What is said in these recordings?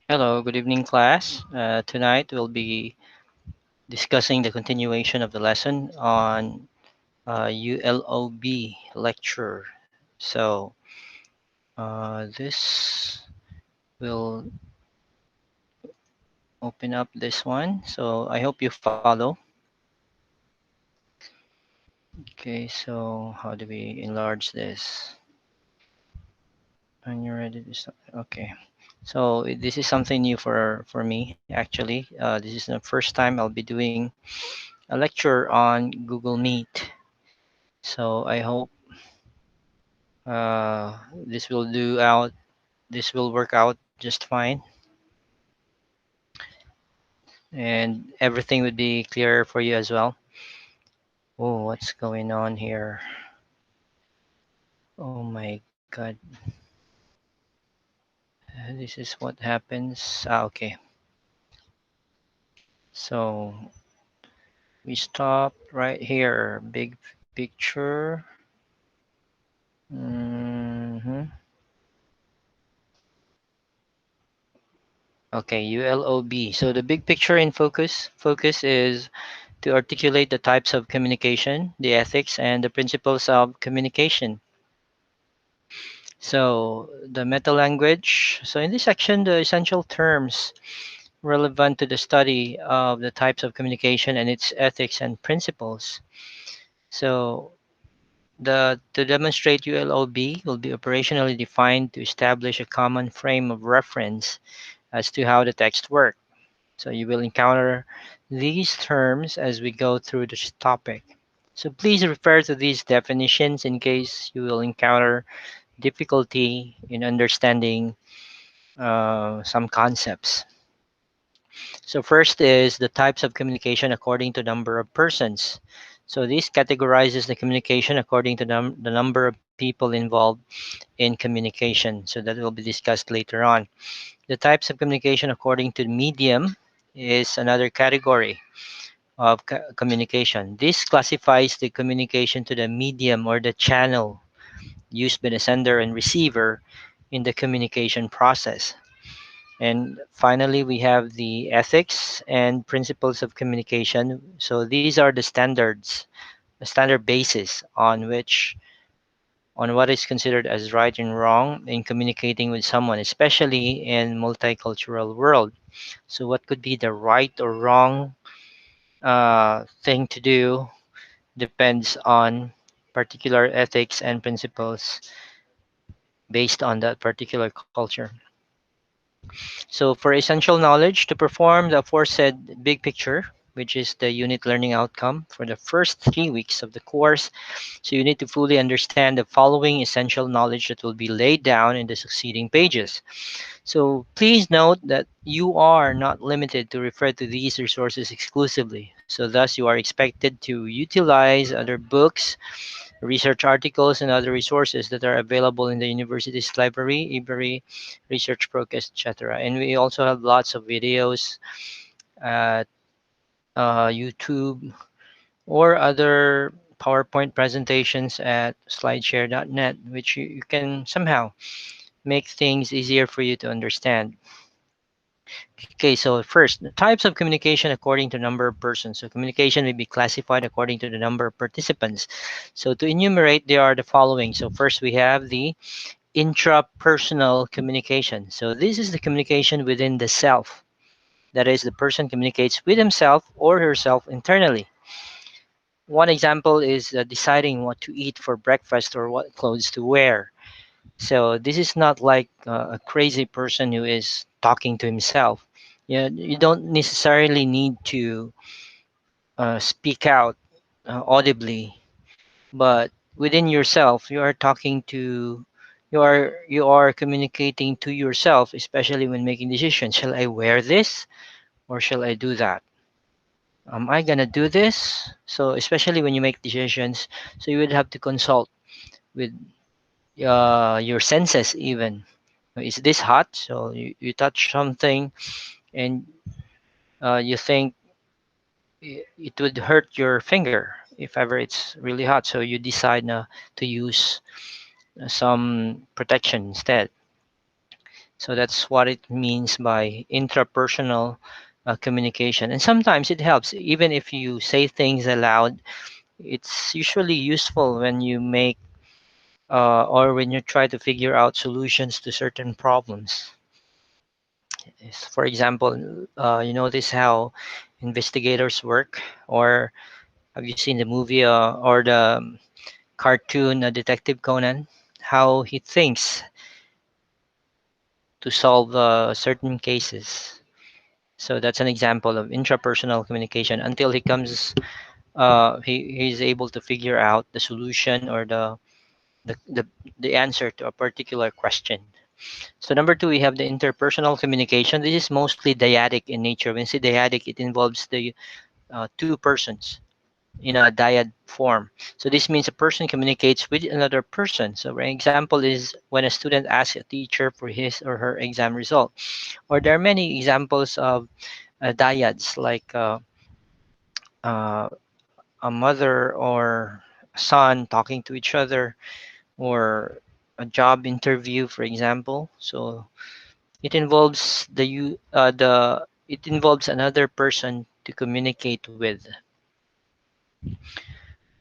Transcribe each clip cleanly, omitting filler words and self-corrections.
Hello, good evening, class. Tonight we'll be discussing the continuation of the lesson on ULOB lecture. So, this will open up this one. So, I hope you follow. Okay, so how do we enlarge this? When you're ready to start. Okay. So, this is something new for me, actually. This is the first time I'll be doing a lecture on Google Meet. So, I hope this will do out. This will work out just fine, and everything would be clearer for you as well. Oh, what's going on here? Oh my God, this is what happens. Okay, so we stop right here. Big picture. hmm Okay, ULOB. So the big picture in focus is to articulate the types of communication, the ethics, and the principles of communication. So the meta language. So in this section, the essential terms relevant to the study of the types of communication and its ethics and principles. So the to demonstrate ULOB will be operationally defined to establish a common frame of reference as to how the text work. So you will encounter these terms as we go through this topic. So please refer to these definitions in case you will encounter difficulty in understanding some concepts. So first is the types of communication according to number of persons. So this categorizes the communication according to the number of people involved in communication. So that will be discussed later on. The types of communication according to the medium is another category of communication. This classifies the communication to the medium or the channel used by the sender and receiver in the communication process. And finally, we have the ethics and principles of communication. So these are the standards, the standard basis on what is considered as right and wrong in communicating with someone, especially in multicultural world. So what could be the right or wrong thing to do depends on particular ethics and principles based on that particular culture. So for essential knowledge, to perform the aforesaid big picture, which is the unit learning outcome for the first 3 weeks of the course, so you need to fully understand the following essential knowledge that will be laid down in the succeeding pages. So please note that you are not limited to refer to these resources exclusively. So thus you are expected to utilize other books, research articles, and other resources that are available in the university's library, eBury, Research Proc, etc. And we also have lots of videos at YouTube or other PowerPoint presentations at slideshare.net, which you can somehow make things easier for you to understand. Okay, so first, the types of communication according to number of persons. So communication may be classified according to the number of participants. So to enumerate, there are the following. So first, we have the intrapersonal communication. So this is the communication within the self. That is, the person communicates with himself or herself internally. One example is deciding what to eat for breakfast or what clothes to wear. So this is not like a crazy person who is talking to himself. You don't necessarily need to speak out audibly, but within yourself, you are communicating to yourself, especially when making decisions. Shall I wear this or shall I do that? Am I gonna do this? So especially when you make decisions, so you would have to consult with your senses even. Is this hot? So you touch something and you think it would hurt your finger if ever it's really hot. So you decide to use some protection instead. So that's what it means by intrapersonal communication. And sometimes it helps, even if you say things aloud. It's usually useful when you make or when you try to figure out solutions to certain problems. For example, you notice how investigators work, or have you seen the movie or the cartoon Detective Conan? How he thinks to solve certain cases. So that's an example of intrapersonal communication until he's able to figure out the solution or the, the, the answer to a particular question. So number two, we have the interpersonal communication. This is mostly dyadic in nature. When I say dyadic, it involves the two persons in a dyad form. So this means a person communicates with another person. So an example is when a student asks a teacher for his or her exam result. Or there are many examples of dyads like uh, a mother or son talking to each other, or a job interview, for example. So it involves it involves another person to communicate with.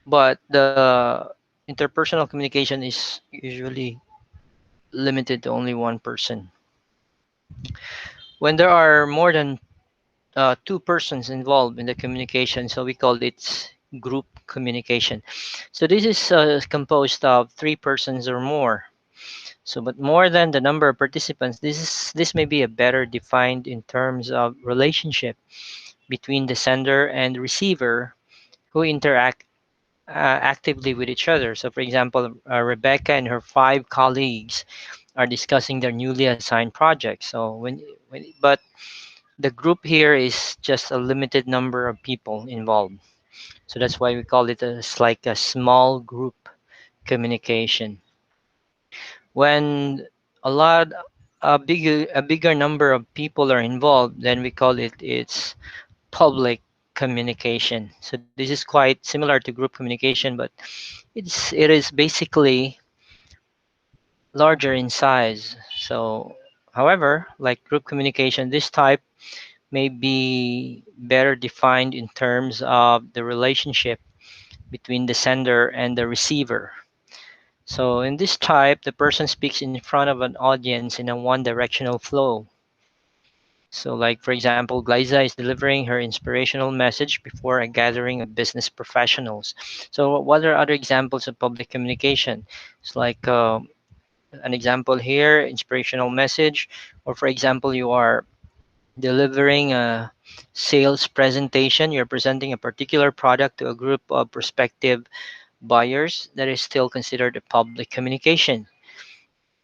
But the interpersonal communication is usually limited to only one person. When there are more than two persons involved in the communication, so we call it group communication. So this is composed of three persons or more. So, but more than the number of participants, this may be a better defined in terms of relationship between the sender and receiver who interact actively with each other. So, for example, Rebecca and her five colleagues are discussing their newly assigned project. So, but the group here is just a limited number of people involved. So that's why we call it as like a small group communication. When a lot a bigger number of people are involved, then we call it's public communication. So this is quite similar to group communication, but it is basically larger in size. So however, like group communication, this type may be better defined in terms of the relationship between the sender and the receiver. So in this type, the person speaks in front of an audience in a one-directional flow. So like for example, Glyza is delivering her inspirational message before a gathering of business professionals. So what are other examples of public communication? It's like an example here, inspirational message, or for example, you are delivering a sales presentation. You're presenting a particular product to a group of prospective buyers. That is still considered a public communication.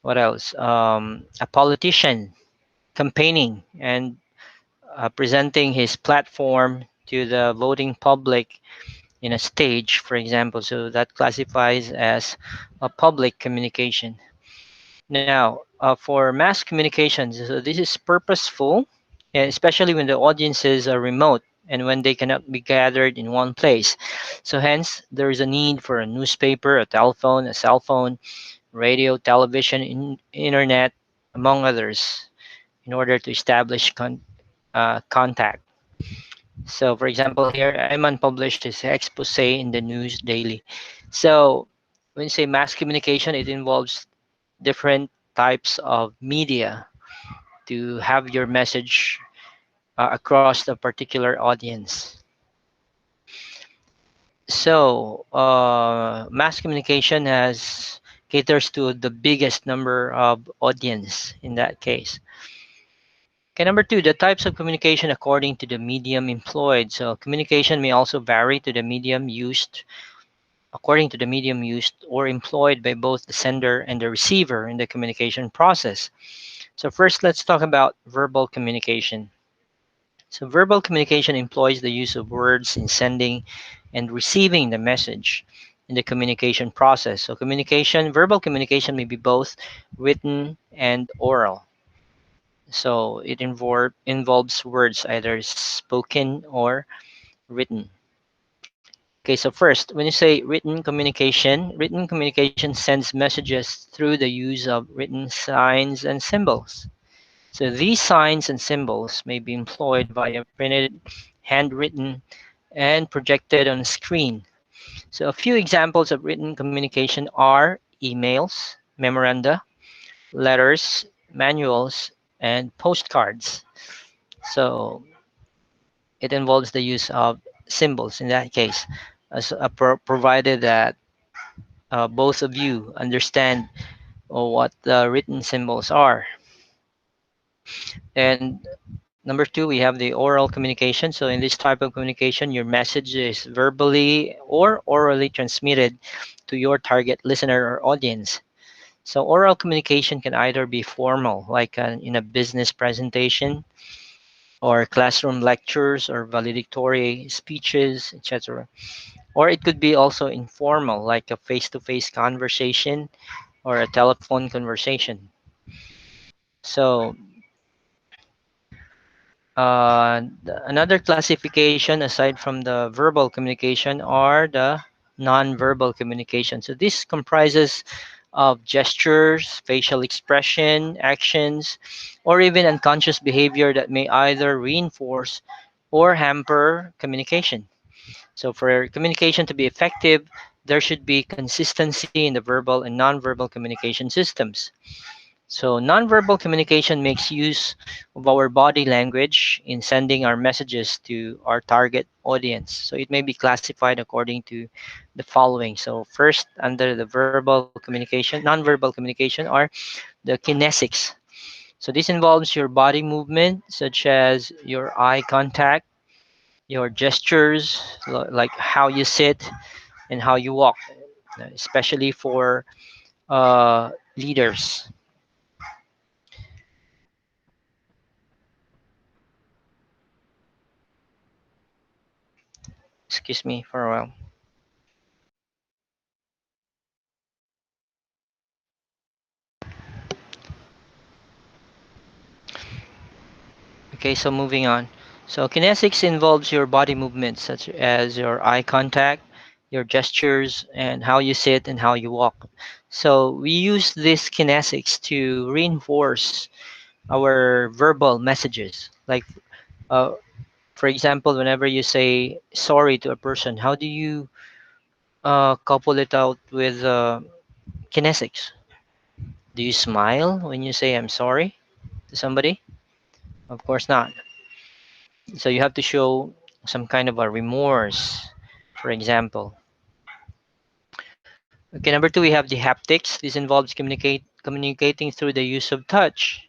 What else? A politician campaigning and presenting his platform to the voting public in a stage, for example. So that classifies as a public communication. Now, for mass communications, so this is purposeful, especially when the audiences are remote and when they cannot be gathered in one place. So hence, there is a need for a newspaper, a telephone, a cell phone, radio, television, internet, among others, in order to establish contact. So, for example, here, Ayman published his expose in the news daily. So, when you say mass communication, it involves different types of media to have your message across a particular audience. So, mass communication has caters to the biggest number of audience in that case. Okay, number two, the types of communication according to the medium employed. So communication may also vary to the medium used, according to the medium used or employed by both the sender and the receiver in the communication process. So first, let's talk about verbal communication. So verbal communication employs the use of words in sending and receiving the message in the communication process. So verbal communication may be both written and oral. So it involves words either spoken or written. Okay, so first, when you say written communication sends messages through the use of written signs and symbols. So these signs and symbols may be employed via printed, handwritten, and projected on a screen. So a few examples of written communication are emails, memoranda, letters, manuals, and postcards. So it involves the use of symbols in that case, provided that both of you understand what the written symbols are. And number two, we have the oral communication. So in this type of communication, your message is verbally or orally transmitted to your target listener or audience. So oral communication can either be formal, like in a business presentation, or classroom lectures, or valedictory speeches, etc. Or it could be also informal, like a face-to-face conversation or a telephone conversation. So another classification aside from the verbal communication are the non-verbal communication. So this comprises of gestures, facial expression, actions, or even unconscious behavior that may either reinforce or hamper communication. So for communication to be effective, there should be consistency in the verbal and non-verbal communication systems. So, nonverbal communication makes use of our body language in sending our messages to our target audience. So, it may be classified according to the following. So, first, under the verbal communication, nonverbal communication are the kinesics. So, this involves your body movement, such as your eye contact, your gestures, like how you sit and how you walk, especially for leaders. Excuse me for a while. Okay, so moving on. So kinesics involves your body movements, such as your eye contact, your gestures, and how you sit and how you walk. So we use this kinesics to reinforce our verbal messages. Like, uh, for example, whenever you say sorry to a person, how do you couple it out with kinesics? Do you smile when you say I'm sorry to somebody? Of course not. So you have to show some kind of a remorse, for example. Okay, number two, we have the haptics. This involves communicating through the use of touch.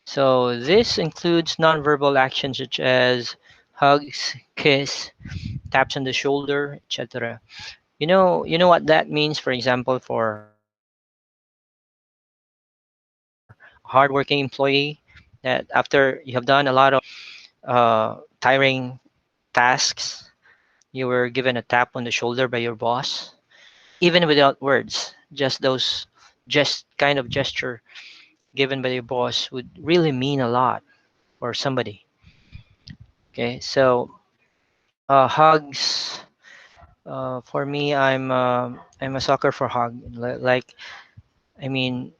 So this includes nonverbal actions such as hugs, kiss, taps on the shoulder, etc. You know what that means, for example, for hardworking employee, that after you have done a lot of tiring tasks, you were given a tap on the shoulder by your boss, even without words. Just kind of gesture given by your boss would really mean a lot for somebody. Okay, so hugs. For me, I'm a sucker for hug. Like, I mean,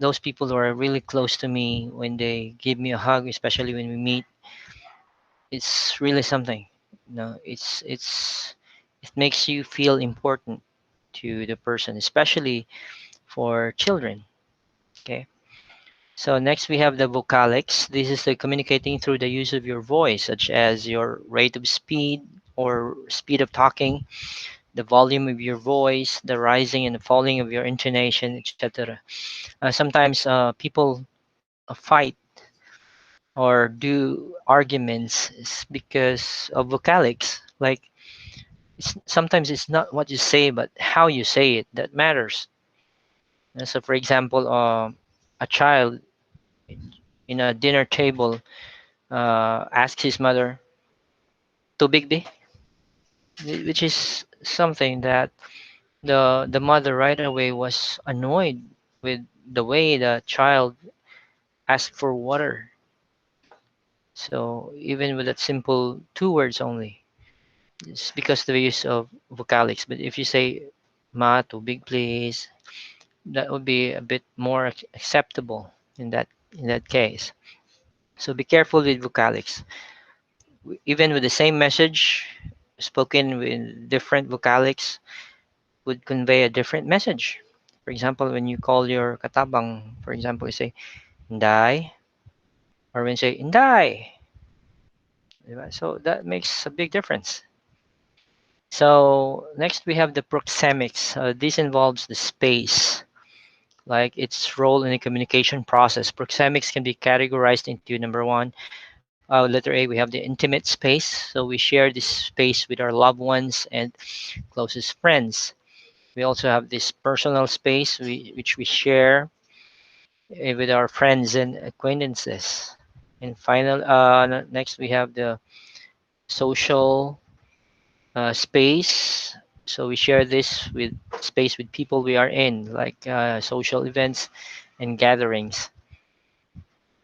those people who are really close to me, when they give me a hug, especially when we meet, it's really something. It makes you feel important to the person, especially for children. Okay. So next we have the vocalics. This is the communicating through the use of your voice, such as your rate of speed or speed of talking, the volume of your voice, the rising and the falling of your intonation, etc. Sometimes people fight or do arguments is because of vocalics. Like, sometimes it's not what you say, but how you say it that matters. So, for example, a child in a dinner table asks his mother, "Too big be?" Which is something that the mother right away was annoyed with the way the child asked for water. So even with that simple two words only, it's because the use of vocalics. But if you say, "Ma, too big, please," that would be a bit more acceptable in that in that case. So be careful with vocalics. Even with the same message spoken with different vocalics would convey a different message. For example, when you call your katabang, for example, you say "inday," or when you say "inday." Diba? So that makes a big difference. So next we have the proxemics. This involves the space, like its role in the communication process. Proxemics can be categorized into number one, letter A, we have the intimate space. So we share this space with our loved ones and closest friends. We also have this personal space, which we share with our friends and acquaintances. And next we have the social space. So we share this with space with people we are in, like social events and gatherings.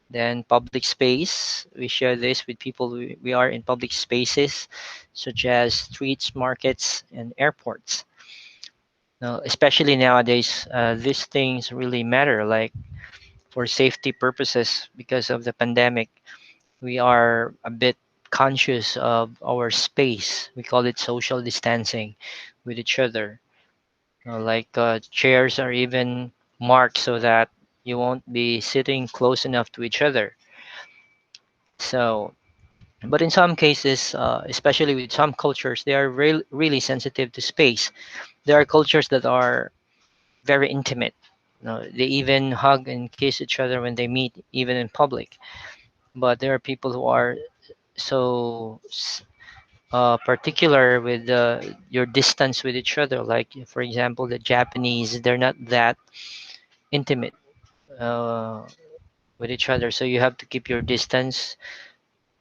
Then public space, we share this with people we are in public spaces, such as streets, markets, and airports. Now, especially nowadays, these things really matter, like for safety purposes because of the pandemic. We are a bit conscious of our space. We call it social distancing with each other. Chairs are even marked so that you won't be sitting close enough to each other. So, but in some cases, especially with some cultures, they are really sensitive to space. There are cultures that are very intimate. They even hug and kiss each other when they meet, even in public. But there are people who are particular with your distance with each other. Like, for example, the Japanese, they're not that intimate uh, with each other. So you have to keep your distance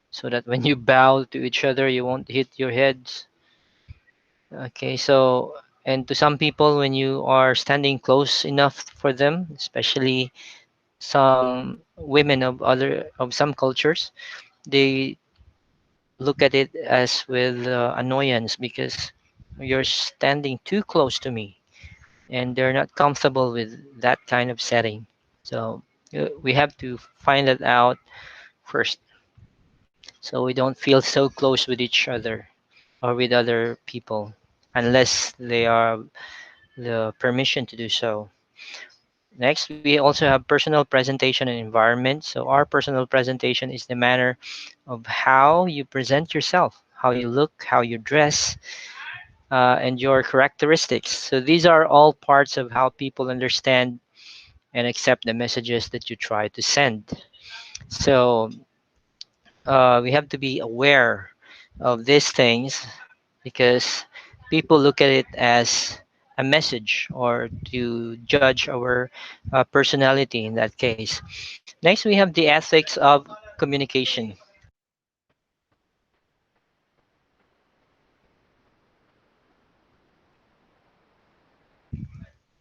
so that when you bow to each other, you won't hit your heads. Okay, so and to some people, when you are standing close enough for them, especially some women of some cultures, they look at it as with annoyance because you're standing too close to me, and they're not comfortable with that kind of setting. So we have to find that out first, so we don't feel so close with each other or with other people, unless they are the permission to do so. Next, we also have personal presentation and environment. So our personal presentation is the manner of how you present yourself, how you look, how you dress, and your characteristics. So these are all parts of how people understand and accept the messages that you try to send. So we have to be aware of these things because people look at it as a message or to judge our personality in that case. Next, we have the ethics of communication.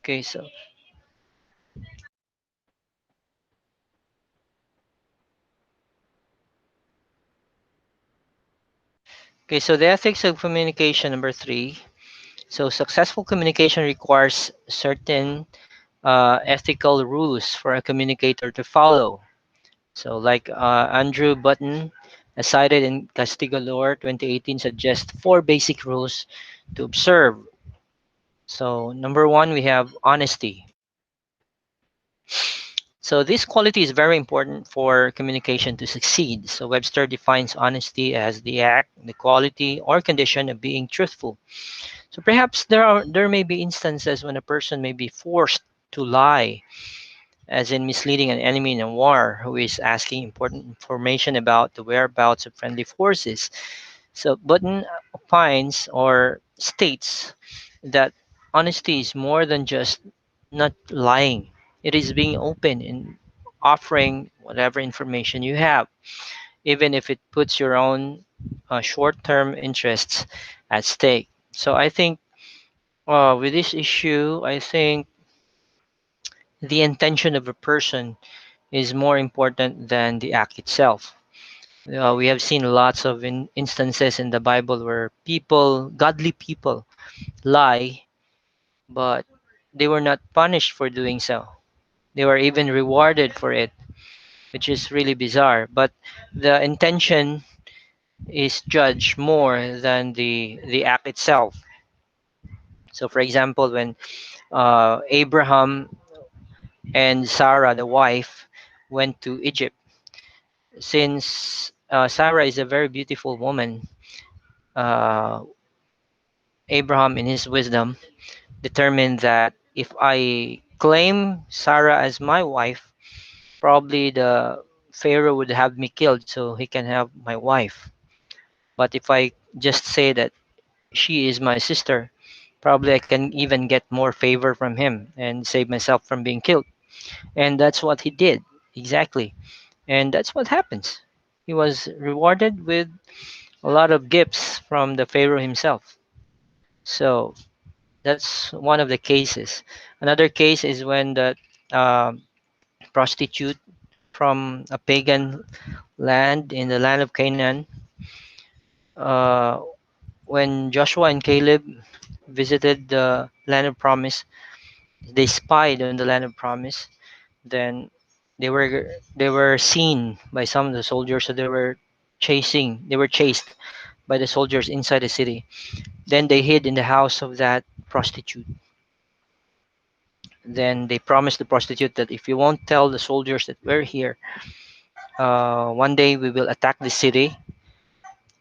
Okay, so the ethics of communication number three. So successful communication requires certain ethical rules for a communicator to follow. So, like Andrew Button, as cited in Castigador 2018, suggests four basic rules to observe. So, number one, we have honesty. So, this quality is very important for communication to succeed. So, Webster defines honesty as the act, the quality, or condition of being truthful. So, perhaps there may be instances when a person may be forced to lie, as in misleading an enemy in a war who is asking important information about the whereabouts of friendly forces. So Button opines or states that honesty is more than just not lying. It is being open and offering whatever information you have, even if it puts your own short-term interests at stake. So I think with this issue, I think the intention of a person is more important than the act itself. We have seen lots of instances in the Bible where godly people, lie, but they were not punished for doing so. They were even rewarded for it. which is really bizarre. But the intention is judged more than the act itself. So, for example, when Abraham and Sarah, the wife, went to Egypt, since Sarah is a very beautiful woman, uh, Abraham, in his wisdom, determined that if I claim Sarah as my wife, probably the Pharaoh would have me killed so he can have my wife. But if I just say that she is my sister, probably I can even get more favor from him and save myself from being killed. And that's what he did, exactly. And that's what happens. He was rewarded with a lot of gifts from the Pharaoh himself. So that's one of the cases. Another case is when the um prostitute from a pagan land in the land of Canaan, uh, when Joshua and Caleb visited the land of promise, they spied on the land of promise. Then they were seen by some of the soldiers, so they were chased by the soldiers inside the city. Then they hid in the house of that prostitute. Then they promised the prostitute that if you won't tell the soldiers that we're here, one day we will attack the city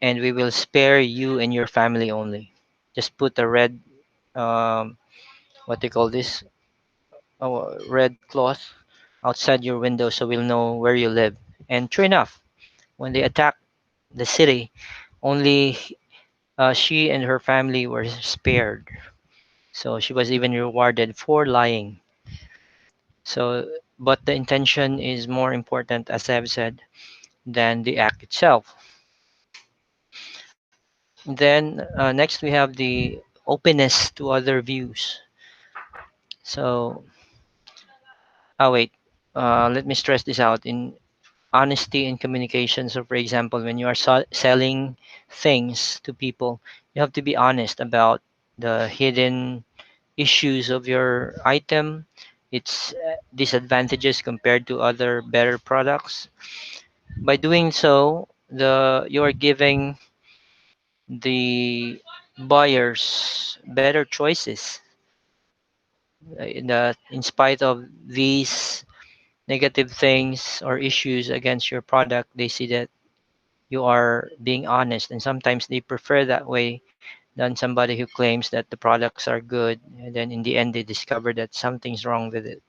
and we will spare you and your family only. Just put a red, um, what they call this, red cloth outside your window so we'll know where you live. And true enough, when they attacked the city, only she and her family were spared. So she was even rewarded for lying. So, but the intention is more important, as I've said, than the act itself. Then next we have the openness to other views. So, oh wait, let me stress this out. In honesty in communication, so for example, when you are selling things to people, you have to be honest about the hidden issues of your item, its disadvantages compared to other better products. By doing so, the you are giving the buyers better choices. In spite of these negative things or issues against your product, they see that you are being honest, and sometimes they prefer that way than somebody who claims that the products are good and then in the end they discover that something's wrong with it.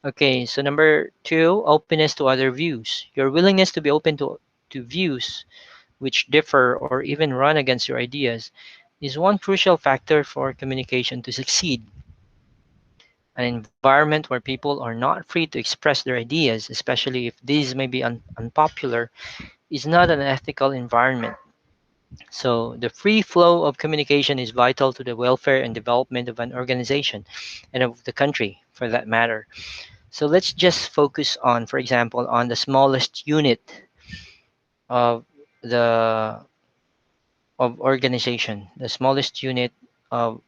Okay, so number two, openness to other views. Your willingness to be open to views which differ or even run against your ideas is one crucial factor for communication to succeed. An environment where people are not free to express their ideas, especially if these may be unpopular, is not an ethical environment. So, the free flow of communication is vital to the welfare and development of an organization and of the country for that matter. So, let's just focus on, for example, on the smallest unit of the of organization, the smallest unit of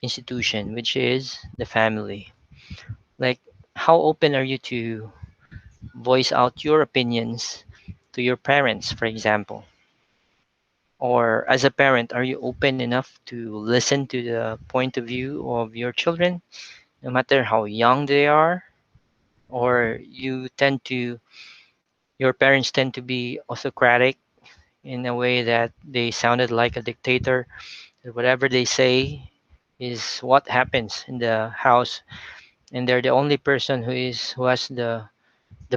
institution, which is the family. Like, how open are you to voice out your opinions to your parents, for example? Or as a parent, are you open enough to listen to the point of view of your children, no matter how young they are? Or your parents tend to be autocratic in a way that they sounded like a dictator, that whatever they say is what happens in the house, and they're the only person who has the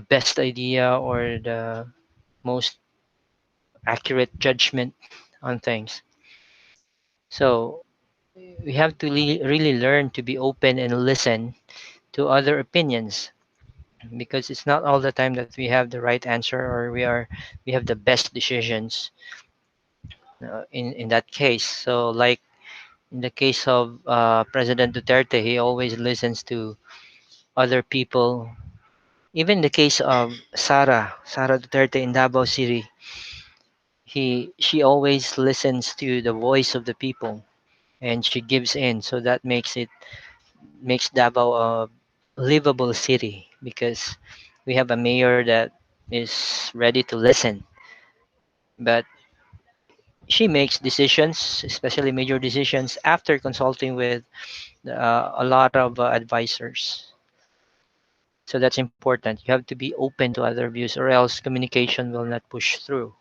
best idea or the most accurate judgment on things. So we have to really learn to be open and listen to other opinions, because it's not all the time that we have the right answer or we have the best decisions in that case. So like in the case of President Duterte, he always listens to other people. Even in the case of Sara Duterte in Davao City, she always listens to the voice of the people and she gives in. So that makes Davao a livable city because We have a mayor that is ready to listen, but she makes decisions, especially major decisions, after consulting with a lot of advisors. So that's important. You have to be open to other views, or else communication will not push through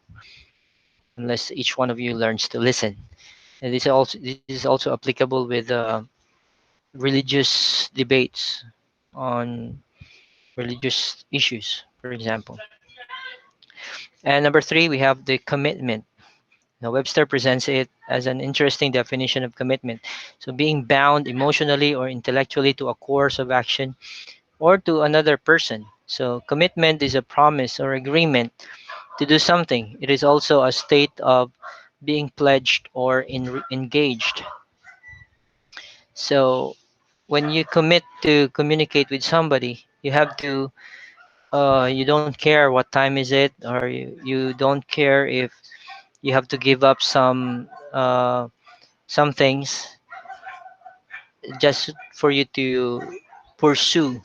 unless each one of you learns to listen. And this is also applicable with religious debates on religious issues, for example. And number three, we have the commitment. Now, Webster presents it as an interesting definition of commitment. So, being bound emotionally or intellectually to a course of action or to another person. So, commitment is a promise or agreement to do something. It is also a state of being pledged or engaged. So, when you commit to communicate with somebody, you have to, you don't care what time is it, or you don't care if you have to give up some things just for you to pursue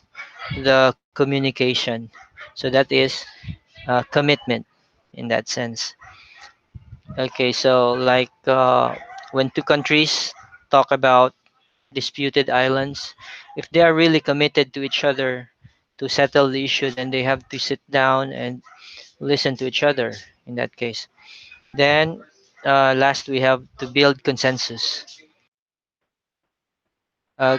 the communication. So that is commitment in that sense. Okay, so like when two countries talk about disputed islands, if they are really committed to each other to settle the issue, then they have to sit down and listen to each other in that case. Then last, we have to build consensus. Uh,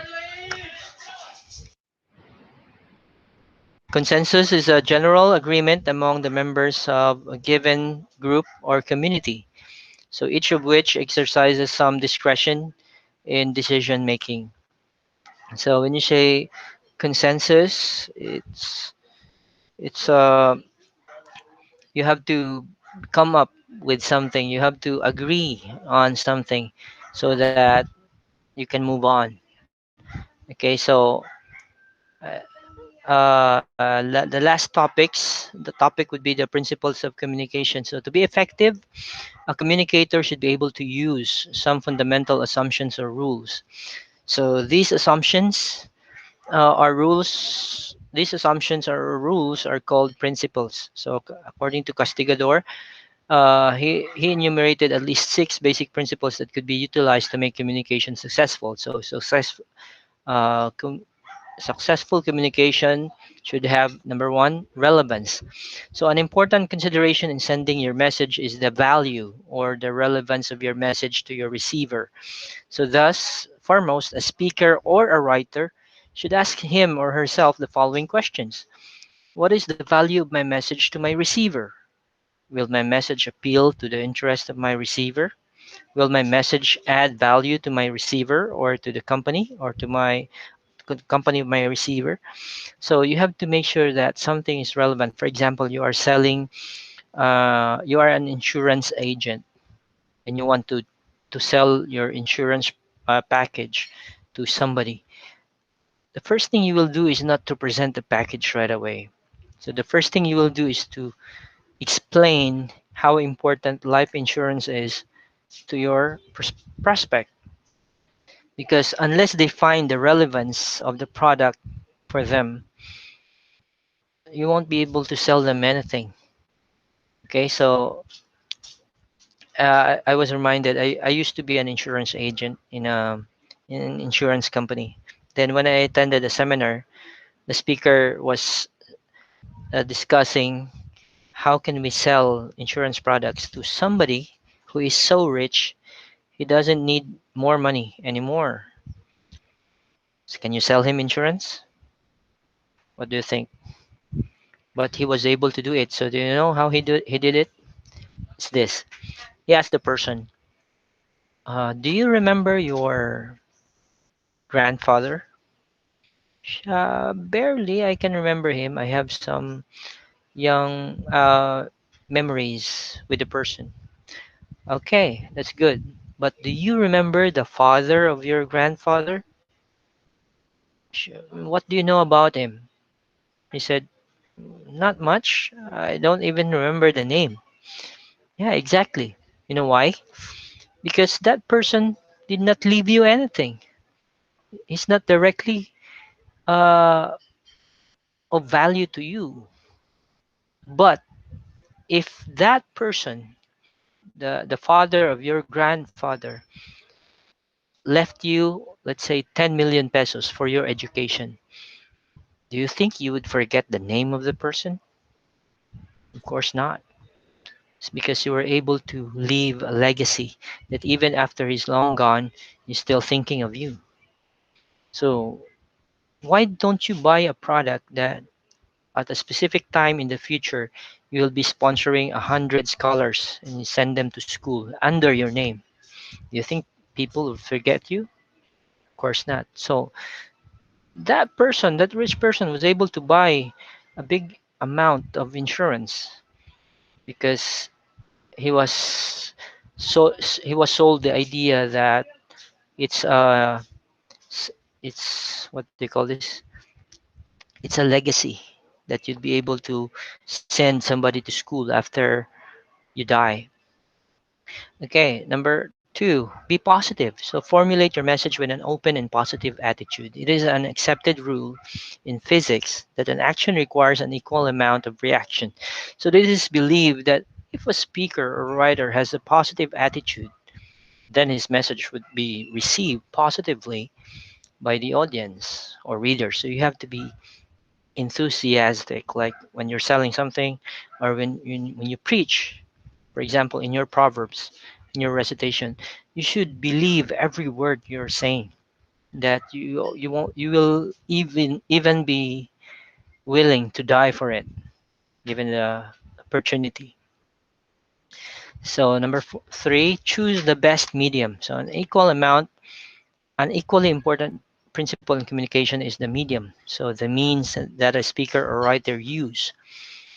Consensus is a general agreement among the members of a given group or community, so each of which exercises some discretion in decision making. So when you say consensus, it's you have to come up with something. You have to agree on something so that you can move on. Okay, so the last topic would be the principles of communication. So to be effective, a communicator should be able to use some fundamental assumptions or rules. So these assumptions are rules. These assumptions or rules are called principles. So according to Castigador, he enumerated at least six basic principles that could be utilized to make communication successful. So uh, com- successful communication should have, number one, relevance. So an important consideration in sending your message is the value or the relevance of your message to your receiver. So thus, foremost, a speaker or a writer should ask him or herself the following questions. What is the value of my message to my receiver? Will my message appeal to the interest of my receiver? Will my message add value to my receiver or to the company or to my company of my receiver? So you have to make sure that something is relevant. For example, you are an insurance agent and you want to sell your insurance package to somebody. The first thing you will do is not to present the package right away. So the first thing you will do is to explain how important life insurance is to your prospect. Because unless they find the relevance of the product for them, you won't be able to sell them anything. Okay, so I was reminded I used to be an insurance agent in an insurance company. Then when I attended a seminar, the speaker was discussing how can we sell insurance products to somebody who is so rich he doesn't need more money anymore. So can you sell him insurance? What do you think? But he was able to do it. So do you know how he did it? It's this. He asked the person, "Do you remember your grandfather?" Barely. I can remember him. I have some young memories with the person. Okay, that's good. But do you remember the father of your grandfather? What do you know about him? He said, not much. I don't even remember the name. Yeah, exactly. You know why? Because that person did not leave you anything. He's not directly uh, of value to you. But if that person, the father of your grandfather, left you, let's say, 10 million pesos for your education, do you think you would forget the name of the person? Of course not. It's because you were able to leave a legacy that even after he's long gone, he's still thinking of you. So why don't you buy a product that at a specific time in the future you'll be sponsoring 100 scholars and you send them to school under your name? Do you think people will forget you? Of course not. So that person, that rich person, was able to buy a big amount of insurance because he was he was sold the idea that it's s- it's what they call this, it's a legacy that you'd be able to send somebody to school after you die. Okay, number two, be positive. So formulate your message with an open and positive attitude. It is an accepted rule in physics that an action requires an equal amount of reaction. So this is believed that if a speaker or writer has a positive attitude, then his message would be received positively by the audience or reader. So you have to be enthusiastic, like when you're selling something or when you preach. For example, in your proverbs, in your recitation, you should believe every word you're saying. That you won't you will even be willing to die for it, given the opportunity. So number three, choose the best medium. So an equally important principle in communication is the medium. So the means that a speaker or writer use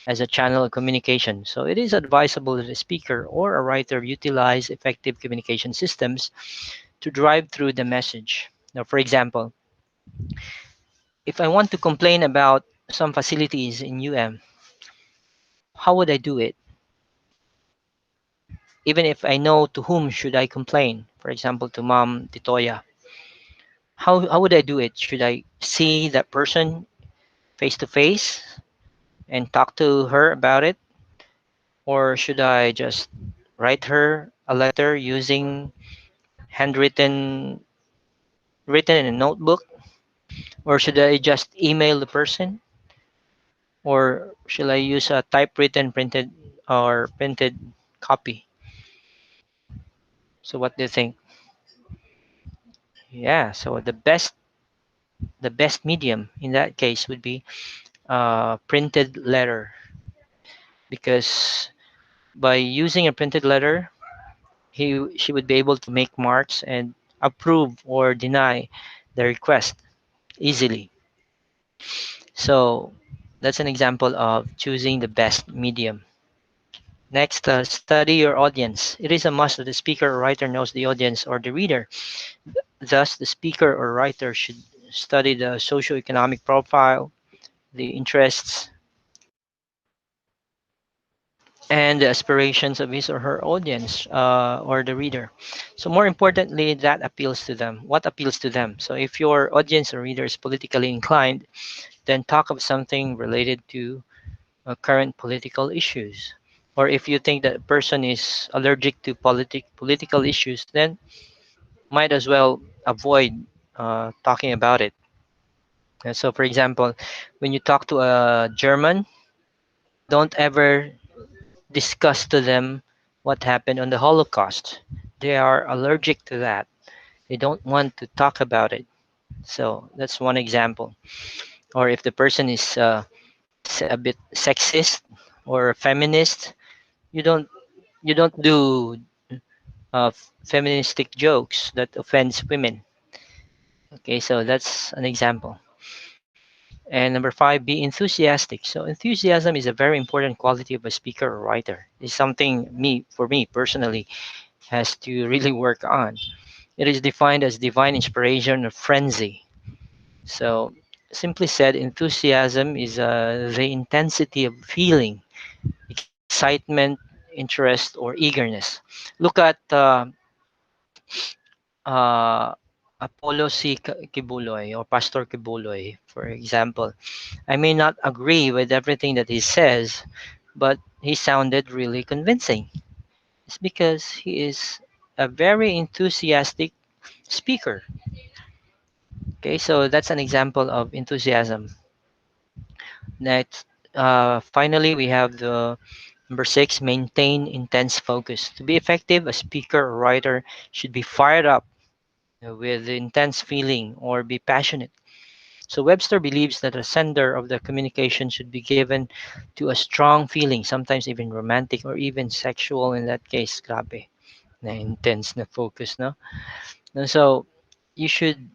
as a channel of communication. So it is advisable that a speaker or a writer utilize effective communication systems to drive through the message. Now, for example, if I want to complain about some facilities in UM, how would I do it? Even if I know to whom should I complain, for example, to Mom Titoya, how would I do it? Should I see that person face to face and talk to her about it? Or should I just write her a letter using handwritten written in a notebook? Or should I just email the person? Or should I use a typewritten printed or printed copy? So what do you think? Yeah, so the best medium in that case would be printed letter, because by using a printed letter, she would be able to make marks and approve or deny the request easily. So that's an example of choosing the best medium. Next, study your audience. It is a must that the speaker or writer knows the audience or the reader. Thus, the speaker or writer should study the socioeconomic profile, the interests, and the aspirations of his or her audience or the reader. So, more importantly, that appeals to them. What appeals to them? So, if your audience or reader is politically inclined, then talk of something related to current political issues. Or if you think that a person is allergic to political issues, then might as well avoid talking about it. So, for example, when you talk to a German, don't ever discuss to them what happened on the Holocaust. They are allergic to that. They don't want to talk about it. So that's one example. Or if the person is a bit sexist or feminist, you don't you don't do feministic jokes that offends women. Okay, so that's an example. And number five, be enthusiastic. So enthusiasm is a very important quality of a speaker or writer. It's something for me personally, has to really work on. It is defined as divine inspiration or frenzy. So simply said, enthusiasm is the intensity of feeling, excitement, interest, or eagerness. Look at uh, Apollo Kibuloy or Pastor Kibuloy, for example. I may not agree with everything that he says, but he sounded really convincing. It's because he is a very enthusiastic speaker. Okay, so that's an example of enthusiasm. Next, finally, we have the number six, maintain intense focus. To be effective, a speaker or writer should be fired up with intense feeling or be passionate. So Webster believes that a sender of the communication should be given to a strong feeling, sometimes even romantic or even sexual in that case. Grabe, na intense na focus, no? And so you should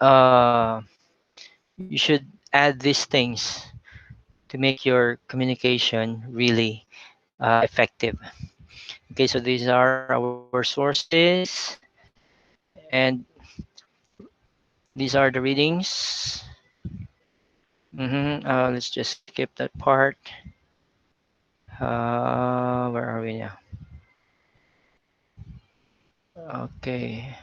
uh, you should add these things to make your communication really effective. Okay, so these are our sources, and these are the readings. Let's just skip that part. Where are we now? Okay.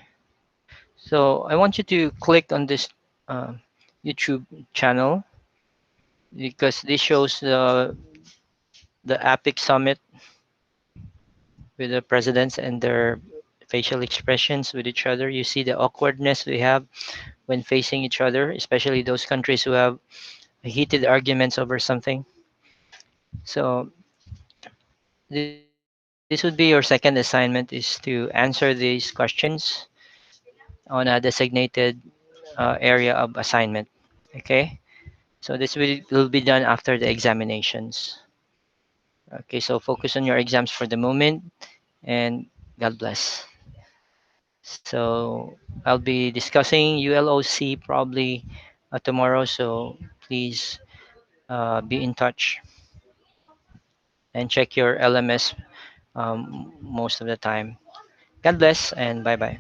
So I want you to click on this uh, YouTube channel because this shows the APIC summit with the presidents and their facial expressions with each other. You see the awkwardness we have when facing each other, especially those countries who have heated arguments over something. So this would be your second assignment is to answer these questions on a designated area of assignment. Okay. So this will be done after the examinations. Okay, so focus on your exams for the moment and God bless. So I'll be discussing ULOC probably tomorrow, so please be in touch and check your LMS most of the time. God bless and bye bye.